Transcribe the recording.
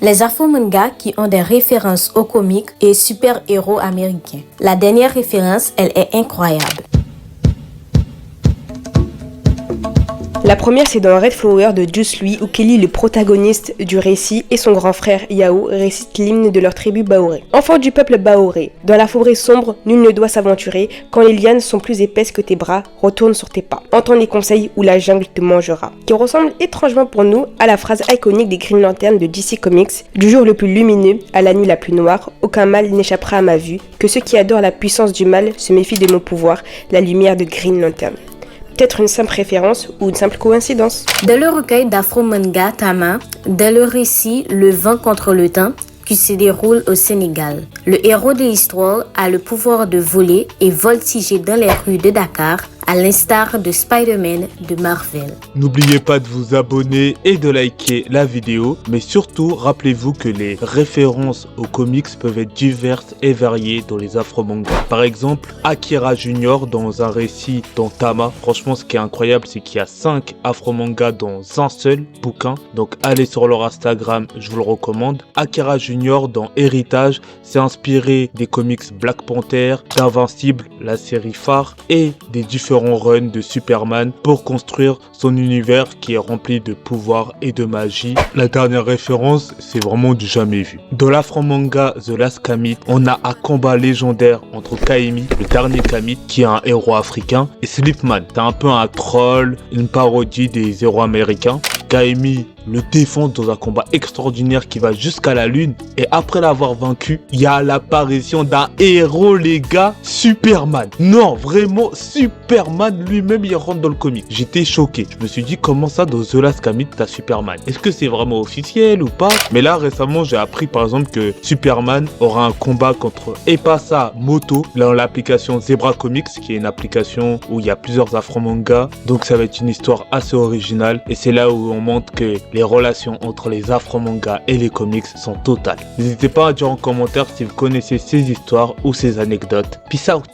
Les afro-mangas qui ont des références aux comics et super-héros américains. La dernière référence, elle est incroyable. La première, c'est dans Red Flower de Juice Louis, où Kelly, le protagoniste du récit, et son grand frère Yao récitent l'hymne de leur tribu Baoré. Enfant du peuple Baoré, dans la forêt sombre, nul ne doit s'aventurer. Quand les lianes sont plus épaisses que tes bras, retourne sur tes pas. Entends les conseils ou la jungle te mangera. Qui ressemble étrangement pour nous à la phrase iconique des Green Lantern de DC Comics. Du jour le plus lumineux à la nuit la plus noire, aucun mal n'échappera à ma vue. Que ceux qui adorent la puissance du mal se méfient de mon pouvoir, la lumière de Green Lantern. Peut-être une simple référence ou une simple coïncidence. Dans le recueil d'afro-manga Tama, dans le récit Le vent contre le temps, qui se déroule au Sénégal, le héros de l'histoire a le pouvoir de voler et voltiger dans les rues de Dakar, à l'instar de Spider-Man de Marvel. N'oubliez pas de vous abonner et de liker la vidéo, mais surtout rappelez-vous que les références aux comics peuvent être diverses et variées dans les afro-mangas. Par exemple, Akira Junior dans un récit dans Tama. Franchement, ce qui est incroyable, c'est qu'il y a 5 afro-mangas dans un seul bouquin. Donc allez sur leur Instagram, je vous le recommande. Akira Junior dans Héritage, c'est inspiré des comics Black Panther, d'Invincible, la série phare, et des différents runs de Superman pour construire son univers qui est rempli de pouvoirs et de magie. La dernière référence, c'est vraiment du jamais vu. Dans l'afro-manga The Last Kami, on a un combat légendaire entre Kaimi, le dernier Kami, qui est un héros africain, et Slipman. C'est un peu un troll, une parodie des héros américains. Kaimi le défend dans un combat extraordinaire qui va jusqu'à la lune, et après l'avoir vaincu, il y a l'apparition d'un héros, les gars, Superman. Non, vraiment, Superman lui-même, il rentre dans le comic. J'étais choqué. Je me suis dit, comment ça, dans The Last Kami, t'as Superman? Est-ce que c'est vraiment officiel ou pas? Mais là, récemment, j'ai appris, par exemple, que Superman aura un combat contre Epasa Moto dans l'application Zebra Comics, qui est une application où il y a plusieurs afro-mangas. Donc, ça va être une histoire assez originale, et c'est là où on montre que les relations entre les afro-mangas et les comics sont totales. N'hésitez pas à dire en commentaire si vous connaissez ces histoires ou ces anecdotes. Peace out!